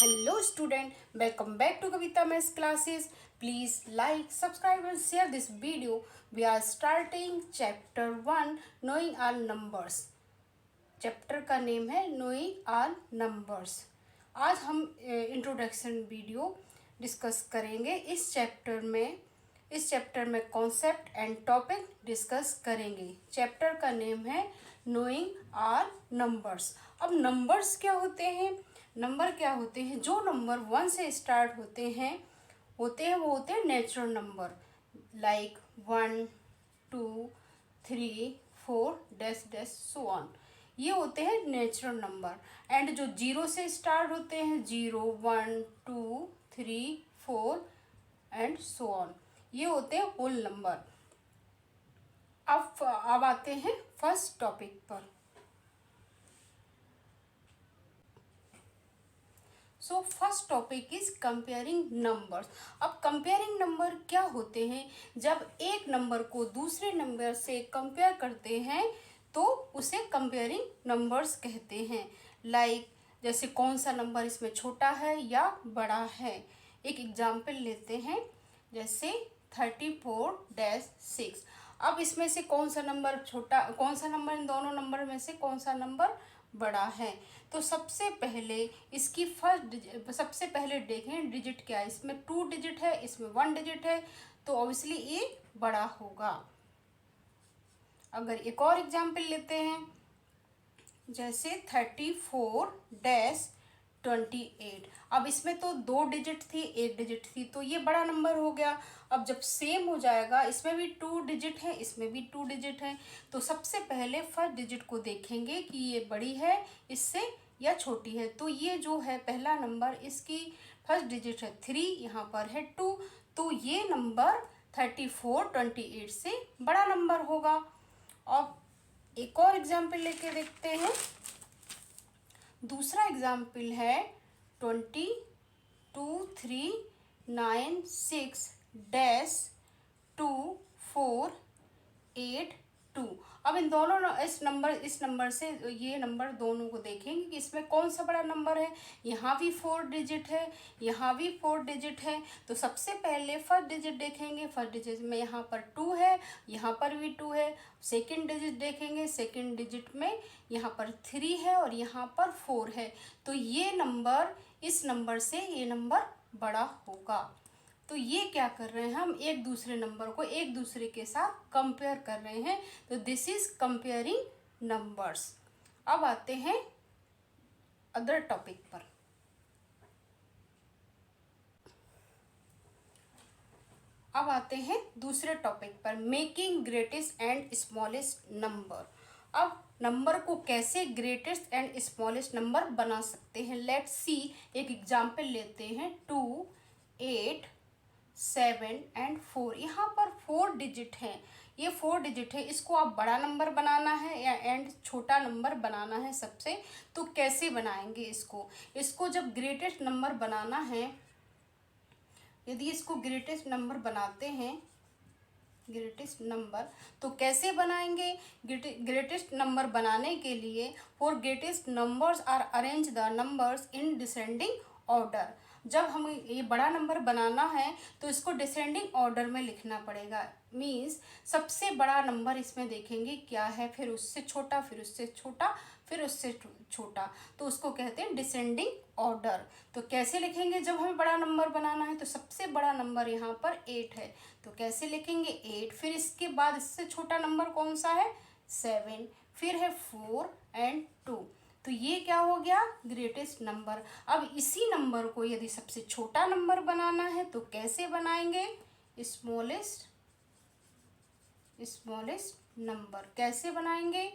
Hello student, welcome back to Kavita Maths classes. Please like, subscribe and share this video. We are starting chapter 1 knowing all numbers. Chapter का name है knowing all numbers. आज हम introduction video discuss करेंगे। इस chapter में concept and topic discuss करेंगे। Chapter का name है नोइंग ऑल नंबर्स। अब नंबर्स क्या होते हैं? नंबर क्या होते हैं? जो नंबर 1 से स्टार्ट होते हैं वो होते हैं natural number, like 1, 2, 3, 4 dash dash so on. ये होते हैं नेचुरल नंबर। एंड जो 0 से स्टार्ट होते हैं, 0, 1, 2, 3, 4 एंड सो ऑन, ये होते हैं होल नंबर। अब आते हैं फर्स्ट टॉपिक पर। So first topic is comparing numbers. अब कंपेयरिंग नंबर क्या होते हैं? जब एक नंबर को दूसरे नंबर से कंपेयर करते हैं तो उसे कंपेयरिंग नंबर्स कहते हैं। लाइक जैसे कौन सा नंबर इसमें छोटा है या बड़ा है। एक एग्जाम्पल लेते हैं, जैसे 34-6। अब इसमें से कौन सा नंबर छोटा, कौन सा नंबर, इन दोनों नंबर में से कौन सा नंबर बड़ा है? तो सबसे पहले इसकी सबसे पहले देखें डिजिट क्या है। इसमें 2 डिजिट है, इसमें 1 डिजिट है, तो ऑब्वियसली ये बड़ा होगा। अगर एक और एग्जाम्पल लेते हैं, जैसे 34-28। अब इसमें तो 2 डिजिट थी, 1 डिजिट थी, तो ये बड़ा नंबर हो गया। अब जब सेम हो जाएगा, इसमें भी 2 डिजिट है, इसमें भी 2 डिजिट है, तो सबसे पहले फर्स्ट डिजिट को देखेंगे कि ये बड़ी है इससे या छोटी है। तो ये जो है पहला नंबर, इसकी फर्स्ट डिजिट है 3, यहाँ पर है 2, तो ये नंबर 34-28 से बड़ा नंबर होगा। और एक और एग्जाम्पल लेके देखते हैं। दूसरा एग्जाम्पल है 22-396-2482। अब इन दोनों इस नंबर से ये नंबर दोनों को देखेंगे कि इसमें कौन सा बड़ा नंबर है। यहाँ भी 4 डिजिट है, यहाँ भी 4 डिजिट है, तो सबसे पहले फर्स्ट डिजिट देखेंगे। फर्स्ट डिजिट में यहाँ पर 2 है, यहाँ पर भी 2 है। सेकंड डिजिट देखेंगे, सेकंड डिजिट में यहाँ पर 3 है और यहाँ पर 4 है, तो ये नंबर, इस नंबर से ये नंबर बड़ा होगा। तो ये क्या कर रहे हैं, हम एक दूसरे नंबर को एक दूसरे के साथ कंपेयर कर रहे हैं, तो दिस इज कंपेयरिंग नंबर्स। अब आते हैं अदर टॉपिक पर। अब आते हैं दूसरे टॉपिक पर, making greatest and smallest number. अब नंबर को कैसे ग्रेटेस्ट एंड स्मॉलेस्ट नंबर बना सकते हैं, लेट्स सी। एक एग्जाम्पल लेते हैं, 2, 8, 7 एंड 4। यहाँ पर 4 डिजिट है, ये 4 डिजिट है, इसको आप बड़ा नंबर बनाना है या एंड छोटा नंबर बनाना है सबसे, तो कैसे बनाएंगे इसको जब ग्रेटेस्ट नंबर बनाना है, यदि इसको ग्रेटेस्ट नंबर बनाते हैं, ग्रेटेस्ट नंबर तो कैसे बनाएंगे? ग्रेटेस्ट नंबर बनाने के लिए, for greatest numbers are arrange the numbers in descending order. जब हमें ये बड़ा नंबर बनाना है तो इसको डिसेंडिंग ऑर्डर में लिखना पड़ेगा। मीन्स सबसे बड़ा नंबर इसमें देखेंगे क्या है, फिर उससे छोटा, फिर उससे छोटा, फिर उससे छोटा, तो उसको कहते हैं डिसेंडिंग ऑर्डर। तो कैसे लिखेंगे जब हमें बड़ा नंबर बनाना है? तो सबसे बड़ा नंबर यहाँ पर 8 है, तो कैसे लिखेंगे 8। फिर इसके बाद इससे छोटा नंबर कौन सा है? 7, फिर है 4 एंड 2, तो ये क्या हो गया? Greatest number. अब इसी नंबर को यदि सबसे छोटा नंबर बनाना है तो कैसे बनाएंगे? स्मॉलेस्ट नंबर कैसे बनाएंगे?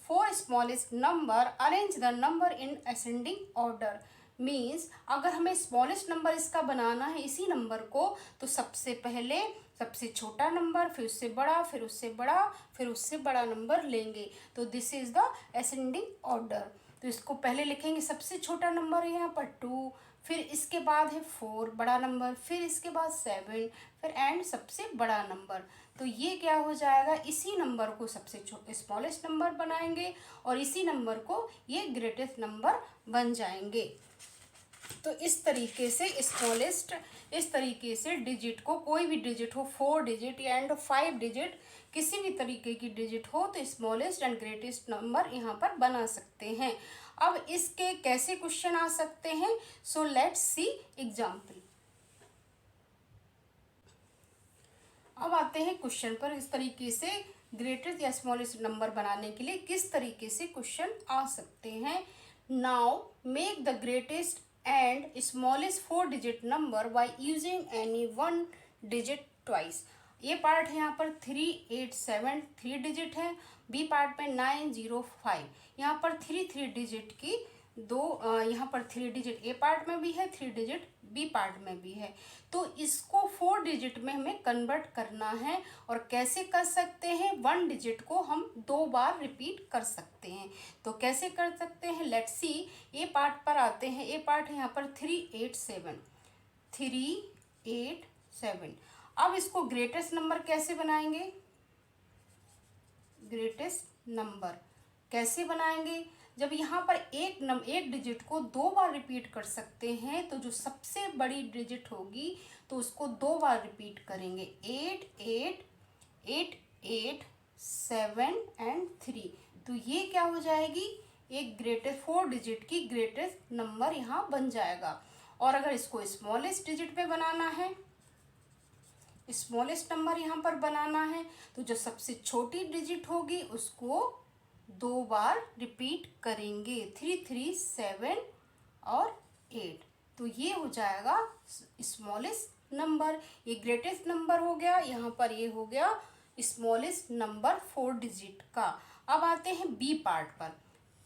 For smallest number arrange the number in ascending order. Means अगर हमें स्मॉलेस्ट नंबर इसका बनाना है, इसी नंबर को, तो सबसे पहले सबसे छोटा नंबर, फिर उससे बड़ा, फिर उससे बड़ा, फिर उससे बड़ा नंबर लेंगे, तो this is the ascending order. तो इसको पहले लिखेंगे, सबसे छोटा नंबर है यहाँ पर 2, फिर इसके बाद है 4 बड़ा नंबर, फिर इसके बाद 7, फिर एंड सबसे बड़ा नंबर। तो ये क्या हो जाएगा? इसी नंबर को सबसे स्मॉलेस्ट नंबर बनाएंगे और इसी नंबर को ये ग्रेटेस्ट नंबर बन जाएंगे। तो इस तरीके से स्मॉलेस्ट, इस तरीके से डिजिट को, कोई भी डिजिट हो, 4 डिजिट एंड 5 डिजिट, किसी भी तरीके की डिजिट हो तो स्मॉलेस्ट एंड ग्रेटेस्ट नंबर यहाँ पर बना सकते हैं। अब इसके कैसे क्वेश्चन आ सकते हैं, सो लेट्स सी एग्जाम्पल। अब आते हैं क्वेश्चन पर। इस तरीके से ग्रेटेस्ट या स्मॉलेस्ट नंबर बनाने के लिए किस तरीके से क्वेश्चन आ सकते हैं। Now make the greatest and smallest 4 digit number by using any 1 digit twice. ये पार्ट है यहाँ पर 387 3 डिजिट है, बी पार्ट में 905। यहाँ पर 3 डिजिट की यहाँ पर 3 डिजिट ए पार्ट में भी है, 3 डिजिट बी पार्ट में भी है। तो इसको 4 डिजिट में हमें कन्वर्ट करना है। और कैसे कर सकते हैं, 1 डिजिट को हम 2 बार रिपीट कर सकते हैं। तो कैसे कर सकते हैं, लेट्स सी। ए पार्ट पर आते हैं। ए पार्ट है यहाँ पर 387 387। अब इसको ग्रेटेस्ट नंबर कैसे बनाएंगे, ग्रेटेस्ट नंबर कैसे बनाएंगे, जब यहाँ पर एक डिजिट को 2 बार रिपीट कर सकते हैं तो जो सबसे बड़ी डिजिट होगी तो उसको 2 बार रिपीट करेंगे। 8 8 8 8 7 एंड 3। तो ये क्या हो जाएगी, एक ग्रेटेस्ट 4 डिजिट की ग्रेटेस्ट नंबर यहाँ बन जाएगा। और अगर इसको स्मॉलेस्ट डिजिट पे बनाना है, स्मॉलेस्ट नंबर यहाँ पर बनाना है, तो जो सबसे छोटी डिजिट होगी उसको 2 बार रिपीट करेंगे, 3 3 7 और 8। तो ये हो जाएगा स्मॉलेस्ट नंबर। ये ग्रेटेस्ट नंबर हो गया, यहाँ पर ये हो गया स्मॉलेस्ट नंबर 4 डिजिट का। अब आते हैं बी पार्ट पर।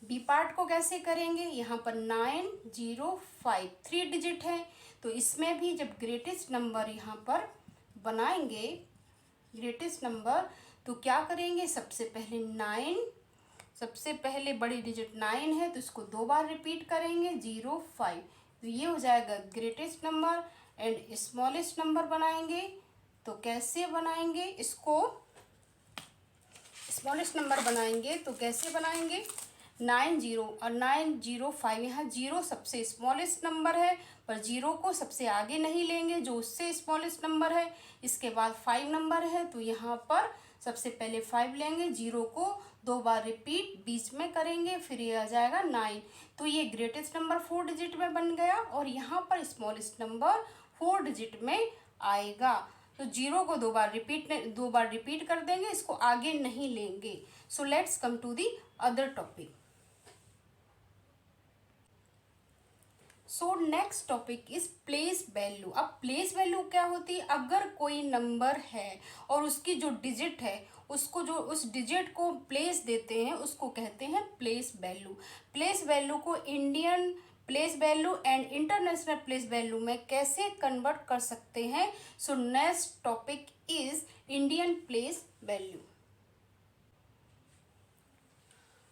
बी पार्ट को कैसे करेंगे, यहाँ पर 905 3 डिजिट है, तो इसमें भी जब ग्रेटेस्ट नंबर यहाँ पर बनाएंगे, ग्रेटेस्ट नंबर, तो क्या करेंगे, सबसे पहले 9, सबसे पहले बड़ी डिजिट 9 है तो इसको 2 बार रिपीट करेंगे 05। तो ये हो जाएगा greatest number. And smallest number बनाएंगे तो कैसे बनाएंगे, इसको स्मॉलेस्ट नंबर बनाएंगे तो कैसे बनाएंगे, 90 और 905। यहाँ 0 सबसे स्मॉलेस्ट नंबर है, पर 0 को सबसे आगे नहीं लेंगे जो उससे स्मॉलेस्ट नंबर है। इसके बाद 5 नंबर है तो यहाँ पर सबसे पहले 5 लेंगे, 0 को 2 बार रिपीट बीच में करेंगे, फिर ये आ जाएगा 9। तो ये ग्रेटेस्ट नंबर 4 डिजिट में बन गया और यहाँ पर स्मॉलेस्ट नंबर 4 डिजिट में आएगा। तो 0 को 2 बार रिपीट कर देंगे, इसको आगे नहीं लेंगे। So let's come to the other topic. So next topic is place value. अब प्लेस वैल्यू क्या होती है, अगर कोई नंबर है और उसकी जो डिजिट है उसको, जो उस डिजिट को प्लेस देते हैं उसको कहते हैं प्लेस वैल्यू। प्लेस वैल्यू को Indian place value and international place value में कैसे कन्वर्ट कर सकते हैं। सो next topic is Indian place value.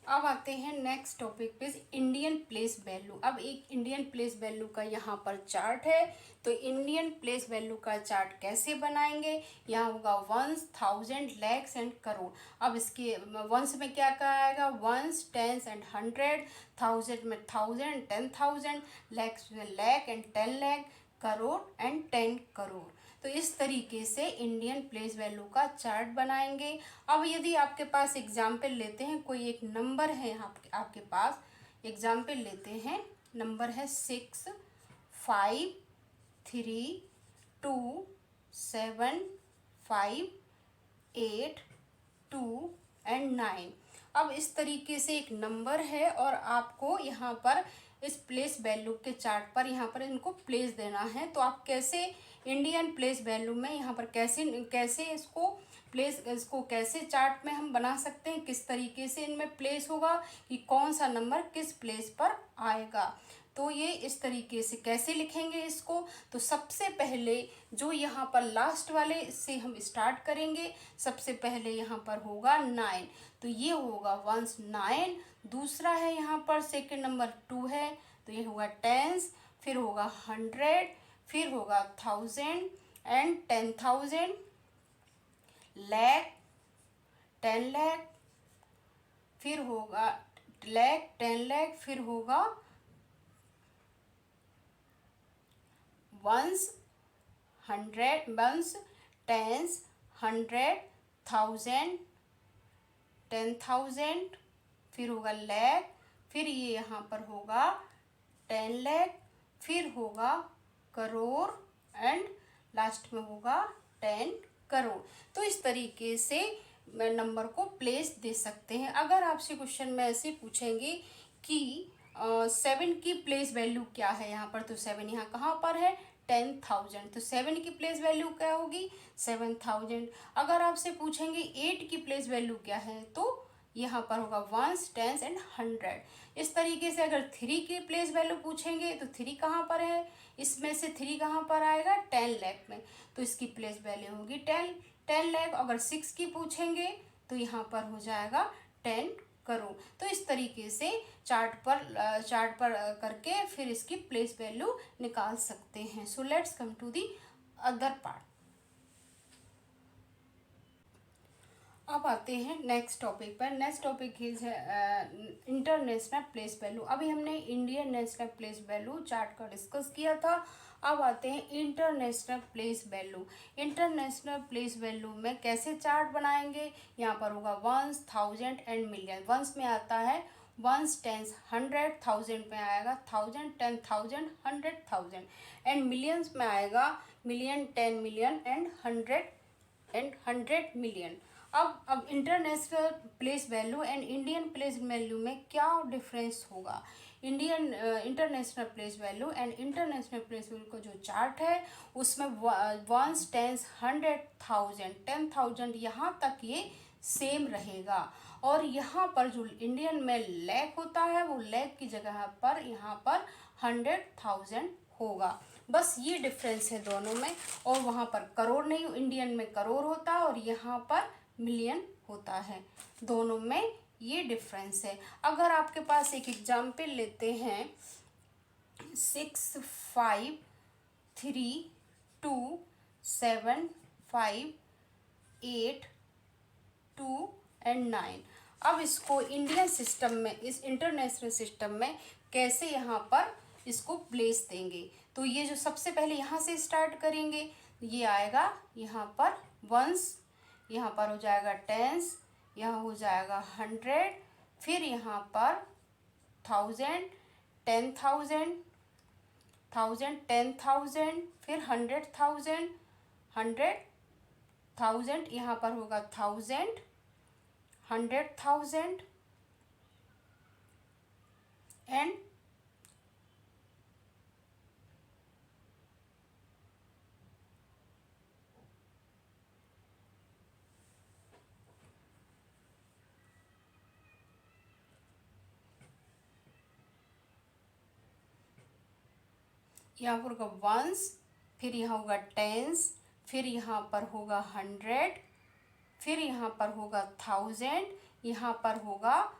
अब आते हैं नेक्स्ट टॉपिक पे, इंडियन प्लेस वैल्यू। अब एक इंडियन प्लेस वैल्यू का यहाँ पर चार्ट है, तो इंडियन प्लेस वैल्यू का चार्ट कैसे बनाएंगे, यहाँ होगा ones, thousand, lakhs and crore. अब इसके वंस में क्या क्या आएगा, वंस, टेंस एंड 100, थाउजेंड में 1000 10,000, लैक्स में लैक एंड 10 लैक, करोड़ एंड 10 करोड़। तो इस तरीके से इंडियन प्लेस वैल्यू का चार्ट बनाएंगे। अब यदि आपके पास एग्जाम्पल लेते हैं, कोई एक नंबर है आपके पास, एग्जाम्पल लेते हैं, नंबर है 6 5 3 2 7 5 8 2 एंड 9। अब इस तरीके से एक नंबर है और आपको यहाँ पर इस प्लेस वैल्यू के चार्ट पर यहाँ पर इनको प्लेस देना है। तो आप कैसे इंडियन प्लेस वैल्यू में यहाँ पर कैसे इसको कैसे चार्ट में हम बना सकते हैं, किस तरीके से इनमें प्लेस होगा कि कौन सा नंबर किस प्लेस पर आएगा। तो ये इस तरीके से कैसे लिखेंगे इसको, तो सबसे पहले जो यहाँ पर लास्ट वाले से हम स्टार्ट करेंगे। सबसे पहले यहाँ पर होगा 9, तो ये होगा वंस 9। दूसरा है यहाँ पर सेकंड नंबर 2 है, तो ये होगा टेंस, फिर होगा 100, फिर होगा 1000 एंड 10,000, लैक 10 लैक, फिर होगा लैक 10 लैक, फिर होगा ones, hundred, ones, tens, hundred, thousand, 10,000, फिर होगा लैख, फिर ये यहाँ पर होगा 10 लाख, फिर होगा करोड़ एंड लास्ट में होगा 10 करोड़। तो इस तरीके से नंबर को प्लेस दे सकते हैं। अगर आपसे क्वेश्चन में ऐसे पूछेंगे कि 7 की प्लेस वैल्यू क्या है यहाँ पर, तो 7 यहाँ कहाँ पर है, 10,000, तो 7 की प्लेस वैल्यू क्या होगी, 7,000। अगर आपसे पूछेंगे 8 की प्लेस वैल्यू क्या है, तो यहाँ पर होगा वंस, टेंस एंड हंड्रेड। इस तरीके से अगर 3 की प्लेस वैल्यू पूछेंगे तो 3 कहाँ पर है, इसमें से 3 कहाँ पर आएगा, 10 लाख में, तो इसकी प्लेस वैल्यू होगी 10 लाख। अगर 6 की पूछेंगे तो यहाँ पर हो जाएगा 10 करोड़। तो इस तरीके से चार्ट पर करके फिर इसकी प्लेस वैल्यू निकाल सकते हैं। So let's come to the other part. अब आते हैं नेक्स्ट टॉपिक पर। Next topic is international place value. अभी हमने Indian national place value chart का डिस्कस किया था। अब आते हैं international place value. International place value में कैसे चार्ट बनाएंगे, यहाँ पर होगा ones, thousand and million. Ones में आता है वंस, टेंस, हंड्रेड, थाउजेंड में आएगा थाउजेंड, 10,000, 100,000 एंड मिलियंस में आएगा मिलियन, 10 मिलियन एंड 100 मिलियन। अब international place value and Indian place value में क्या डिफरेंस होगा। Indian international place value and international place value का जो चार्ट है उसमें वंस, टेंस, 100,000, 10,000 यहाँ तक ये सेम रहेगा। और यहाँ पर जो इंडियन में लैख होता है वो लैख की जगह पर यहाँ पर 100,000 होगा। बस ये डिफरेंस है दोनों में। और वहाँ पर करोड़ नहीं, इंडियन में करोड़ होता है और यहाँ पर मिलियन होता है। दोनों में ये डिफरेंस है। अगर आपके पास एक एग्जाम्पल लेते हैं 6, 5, 3, 2, 7, 5, 8, 2 एंड 9। अब इसको इंडियन सिस्टम में, इस इंटरनेशनल सिस्टम में कैसे यहाँ पर इसको प्लेस देंगे, तो ये जो सबसे पहले यहाँ से स्टार्ट करेंगे, ये आएगा यहाँ पर वंस, यहाँ पर हो जाएगा टेंस, यहाँ हो जाएगा 100, फिर यहाँ पर 1000, 10,000, 10,000, फिर 100,000, 100,000, यहाँ पर होगा 1000, 100,000 एंड यहाँ पर होगा वंस, फिर यहाँ होगा टेंस, फिर यहाँ पर होगा 100, फिर यहाँ पर होगा 1000, यहाँ पर होगा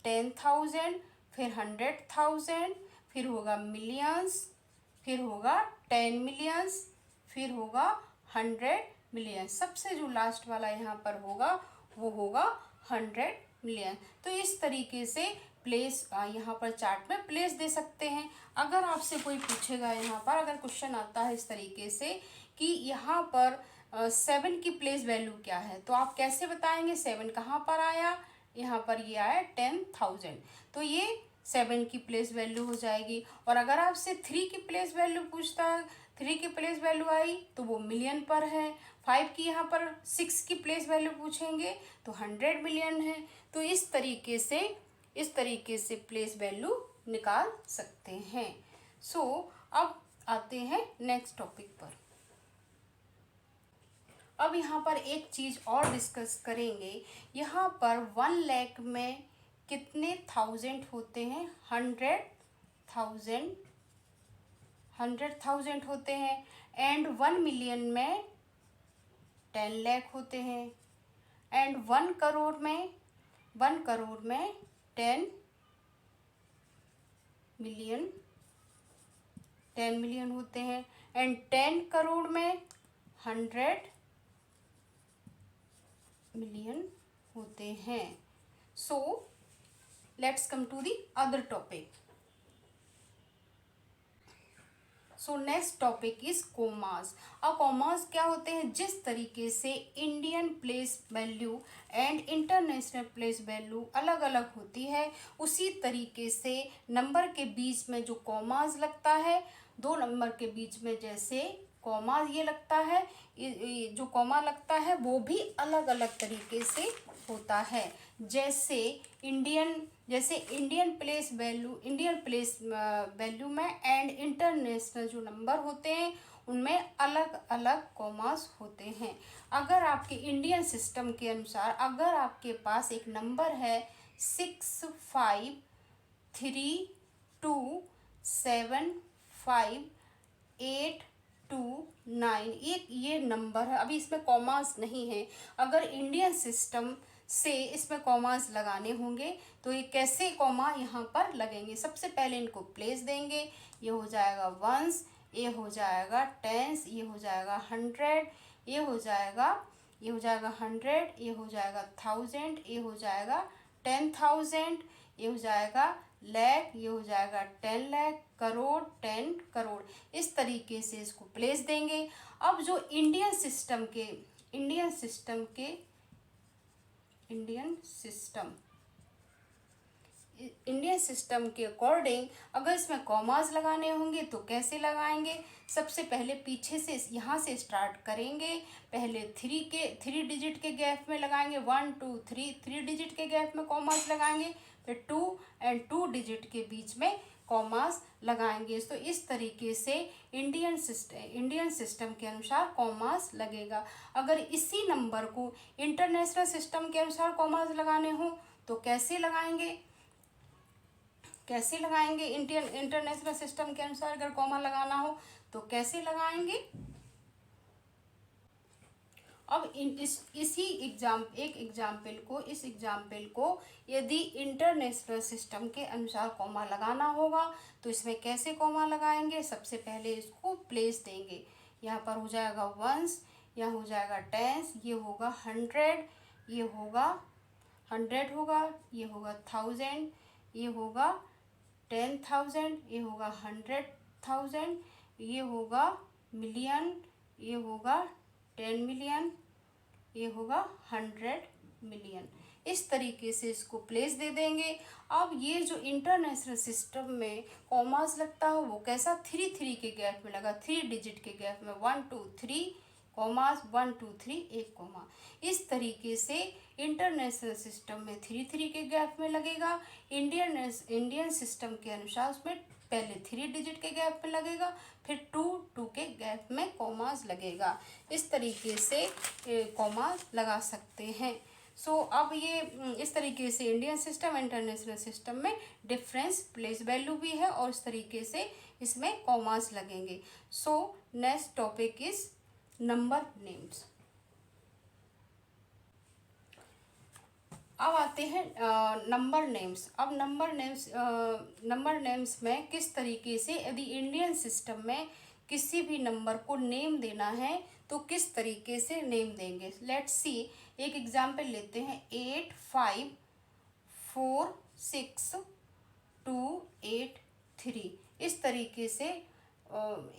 10,000, फिर 100,000, फिर होगा मिलियंस, फिर होगा 10 मिलियंस, फिर होगा 100 मिलियंस। सबसे जो लास्ट वाला यहाँ पर होगा वो होगा 100 मिलियन। तो इस तरीके से प्लेस यहाँ पर चार्ट में प्लेस दे सकते हैं। अगर आपसे कोई पूछेगा, यहाँ पर अगर क्वेश्चन आता है इस तरीके से कि यहाँ पर 7 की प्लेस वैल्यू क्या है, तो आप कैसे बताएंगे 7 कहाँ पर आया, यहाँ पर ये आया 10,000, तो ये 7 की प्लेस वैल्यू हो जाएगी। और अगर आपसे 3 की प्लेस वैल्यू पूछता है, 3 की प्लेस वैल्यू आई तो वो मिलियन पर है। 5 की यहाँ पर 6 की प्लेस वैल्यू पूछेंगे तो 100 मिलियन है। तो इस तरीके से प्लेस वैल्यू निकाल सकते हैं। सो अब आते हैं नेक्स्ट टॉपिक पर। अब यहाँ पर एक चीज़ और डिस्कस करेंगे। यहाँ पर 1 लाख में कितने थाउजेंड होते हैं, 100,000 होते हैं। एंड 1 मिलियन में 10 लाख होते हैं। एंड 1 करोड़ में 10 मिलियन होते हैं। एंड 10 करोड़ में 100 मिलियन होते हैं। So let's come to the other topic. So next topic is commas. अब कोमास क्या होते हैं? जिस तरीके से Indian place value and international place value अलग अलग होती है, उसी तरीके से नंबर के बीच में जो कोमास लगता है, दो नंबर के बीच में जैसे कॉमा ये लगता है, जो कॉमा लगता है वो भी अलग अलग तरीके से होता है। जैसे इंडियन प्लेस वैल्यू में एंड इंटरनेशनल जो नंबर होते हैं उनमें अलग अलग कॉमास होते हैं। अगर आपके इंडियन सिस्टम के अनुसार अगर आपके पास एक नंबर है 65327582 9, ये नंबर है। अभी इसमें कॉमास नहीं है। अगर इंडियन सिस्टम से इसमें कॉमास लगाने होंगे तो ये कैसे कॉमा यहाँ पर लगेंगे? सबसे पहले इनको प्लेस देंगे। ये हो जाएगा वंस, ये हो जाएगा टेंस, ये हो जाएगा हंड्रेड, ये हो जाएगा 100, ये हो जाएगा 1000, ये हो जाएगा 10,000, ये हो जाएगा लाख, ये हो जाएगा 10 लाख, करोड़ 10 करोड़। इस तरीके से इसको प्लेस देंगे। अब जो इंडियन सिस्टम के अकॉर्डिंग अगर इसमें कॉमास लगाने होंगे तो कैसे लगाएंगे? सबसे पहले पीछे से यहाँ से स्टार्ट करेंगे। पहले 3 डिजिट के गैप में लगाएंगे, 1 2 3 डिजिट के गैप में कॉमास लगाएंगे। फिर 2 और 2 डिजिट के बीच में कॉमास लगाएंगे। तो इस तरीके से इंडियन सिस्टम के अनुसार कॉमास लगेगा। अगर इसी नंबर को इंटरनेशनल सिस्टम के अनुसार कॉमास लगाने हो तो कैसे लगाएंगे? इंटरनेशनल सिस्टम के अनुसार अगर कॉमा लगाना हो तो कैसे लगाएंगे? अब इस एग्जाम्पल को यदि इंटरनेशनल सिस्टम के अनुसार कॉमा लगाना होगा तो इसमें कैसे कॉमा लगाएंगे? सबसे पहले इसको प्लेस देंगे। यहाँ पर हो जाएगा वंस, यहाँ हो जाएगा टेंस, ये होगा 100, ये होगा 100 होगा, ये होगा 1000, ये होगा 10,000, ये होगा 100,000, ये होगा मिलियन, ये होगा 10 मिलियन, ये होगा 100 मिलियन। इस तरीके से इसको प्लेस दे देंगे। अब ये जो इंटरनेशनल सिस्टम में कॉमास लगता है वो कैसा? 3 के गैप में लगा, 3 डिजिट के गैप में, 1 2 3 कॉमास, 1 2 3 एक कॉमा। इस तरीके से इंटरनेशनल सिस्टम में 3 के गैप में लगेगा। इंडियन सिस्टम के अनुसार उसमें पहले 3 डिजिट के गैप में लगेगा, फिर 2 के गैप में कॉमास लगेगा। इस तरीके से कॉमास लगा सकते हैं। सो अब ये इस तरीके से इंडियन सिस्टम इंटरनेशनल सिस्टम में डिफरेंस प्लेस वैल्यू भी है और इस तरीके से इसमें कॉमास लगेंगे। सो next topic is number names. अब आते हैं नंबर नेम्स। अब नंबर नेम्स में किस तरीके से यदि इंडियन सिस्टम में किसी भी नंबर को नेम देना है तो किस तरीके से नेम देंगे? लेट्स सी, एक एग्जांपल लेते हैं 854628 इस तरीके से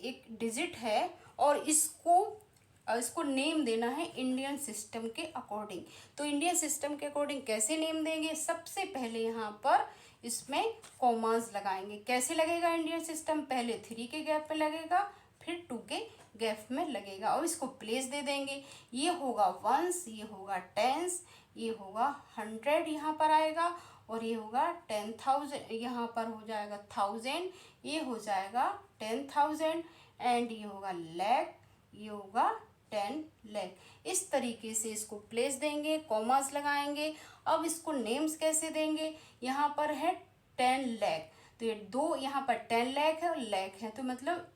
एक डिजिट है और इसको नेम देना है इंडियन सिस्टम के अकॉर्डिंग। तो इंडियन सिस्टम के अकॉर्डिंग कैसे नेम देंगे? सबसे पहले यहाँ पर इसमें कॉमास लगाएंगे। कैसे लगेगा इंडियन सिस्टम? पहले 3 के गैप में लगेगा, फिर 2 के गैप में लगेगा और इसको प्लेस दे देंगे। ये होगा वंस, ये होगा टेंस, ये होगा 100 यहाँ पर आएगा और ये होगा 10,000, यहाँ पर हो जाएगा 1000, ये हो जाएगा 10,000 एंड ये होगा लाख, ये होगा 10 लाख। इस तरीके से इसको प्लेस देंगे, कॉमास लगाएंगे। अब इसको नेम्स कैसे देंगे? यहाँ पर है 10 लाख, तो ये दो यहाँ पर 10 लाख है और लाख है, तो मतलब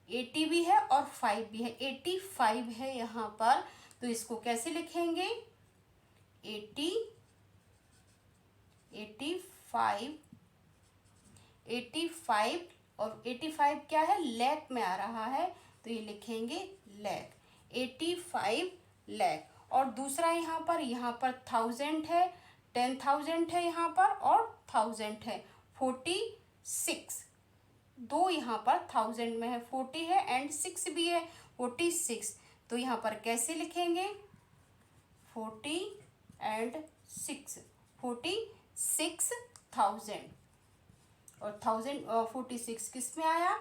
80 भी है और 5 भी है, 85 है यहाँ पर। तो इसको कैसे लिखेंगे? 85 और 85 क्या है? लाख में आ रहा है, तो ये लिखेंगे लाख, 85 लाख। और दूसरा यहाँ पर 1000 है, 10,000 है यहाँ पर और 1000 है, 46 दो यहाँ पर 1000 में है, 40 है एंड 6 भी है, 46। तो यहाँ पर कैसे लिखेंगे? 40 एंड 6, 46,000। और 46 किस में आया?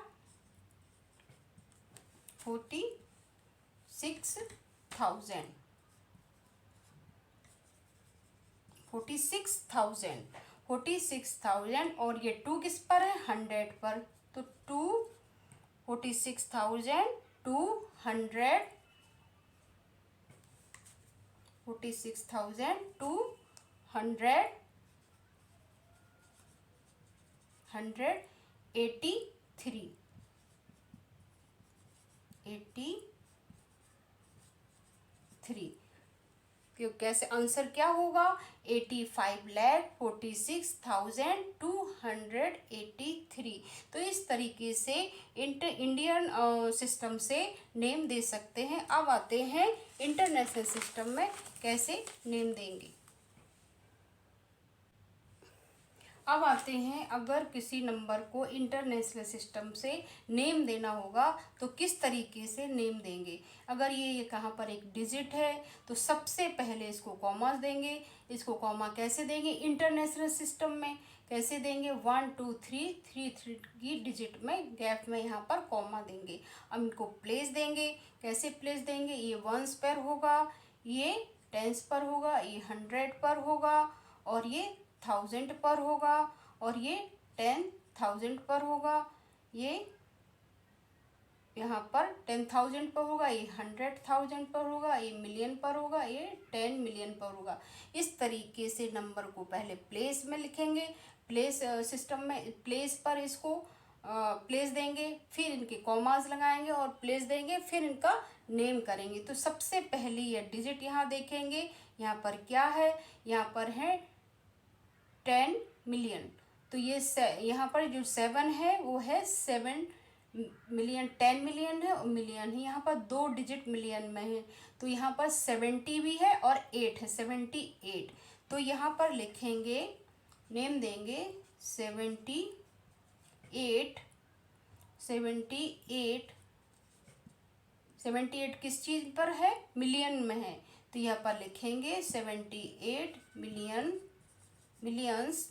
46,000, 46,000 और ये 2 किस पर है? 100 पर। तो 46,200, 46,200, 183, 83। क्यों, कैसे आंसर क्या होगा? 85,46,283। तो इस तरीके से इंडियन सिस्टम से नेम दे सकते हैं। अब आते हैं इंटरनेशनल सिस्टम में कैसे नेम देंगे। अब आते हैं, अगर किसी नंबर को इंटरनेशनल सिस्टम से नेम देना होगा तो किस तरीके से नेम देंगे। अगर ये कहाँ पर एक डिजिट है तो सबसे पहले इसको कॉमास देंगे। इसको कॉमा कैसे देंगे इंटरनेशनल सिस्टम में? कैसे देंगे? 1 2 3 3 की डिजिट में गैप में यहाँ पर कॉमा देंगे। अब इनको प्लेस देंगे। कैसे प्लेस देंगे? ये 1s पर होगा, ये 10s पर होगा, ये 100 पर होगा और ये 1000 पर होगा और ये 10,000 पर होगा। ये यहाँ पर 10,000 पर होगा, ये 100,000 पर होगा, ये मिलियन पर होगा, ये 10 मिलियन पर होगा। इस तरीके से नंबर को पहले प्लेस में लिखेंगे। प्लेस सिस्टम में प्लेस पर इसको प्लेस देंगे, फिर इनके कॉमास लगाएंगे और प्लेस देंगे, फिर इनका नेम करेंगे। तो सबसे पहले ये डिजिट यहाँ देखेंगे। यहाँ पर क्या है? यहाँ पर है 10 मिलियन। तो ये यहाँ पर जो 7 है वो है 7 मिलियन। 10 मिलियन है और मिलियन है, यहाँ पर 2 डिजिट मिलियन में है। तो यहाँ पर 70 भी है और 8 है, 78। तो यहाँ पर लिखेंगे, नेम देंगे 78। 78 किस चीज़ पर है? मिलियन में है। तो यहाँ पर लिखेंगे 78 मिलियंस,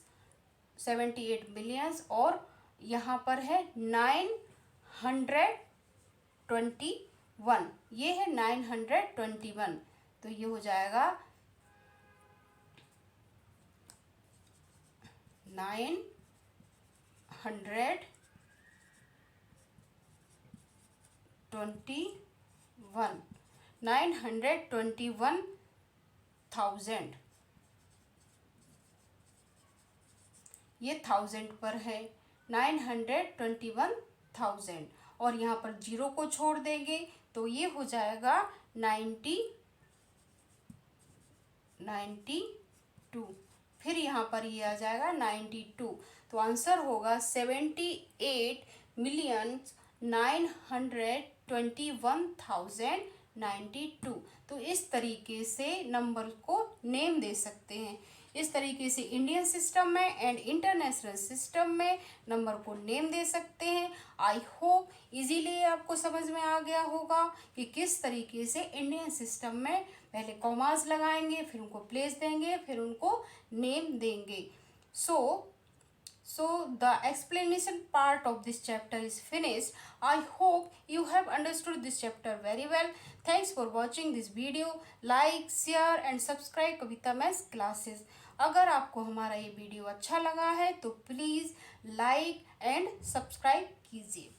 78 मिलियंस और यहाँ पर है 921। ये है 921। तो ये हो जाएगा 921, 921,000। ये 1000 पर है, 921,000 और यहाँ पर 0 को छोड़ देंगे तो ये हो जाएगा 92। फिर यहाँ पर ये आ जाएगा 92। तो आंसर होगा 78,921,092। तो इस तरीके से नंबर को नेम दे सकते हैं। इस तरीके से इंडियन सिस्टम में एंड इंटरनेशनल सिस्टम में नंबर को नेम दे सकते हैं। आई होप इजीली आपको समझ में आ गया होगा कि किस तरीके से इंडियन सिस्टम में पहले कॉमास लगाएंगे, फिर उनको प्लेस देंगे, फिर उनको नेम देंगे। So the explanation part of this chapter is finished. I hope you have understood this chapter very well. Thanks for watching this video. Like, share and subscribe Kavita maths classes. अगर आपको हमारा ये video अच्छा लगा है तो please like and subscribe कीजिए।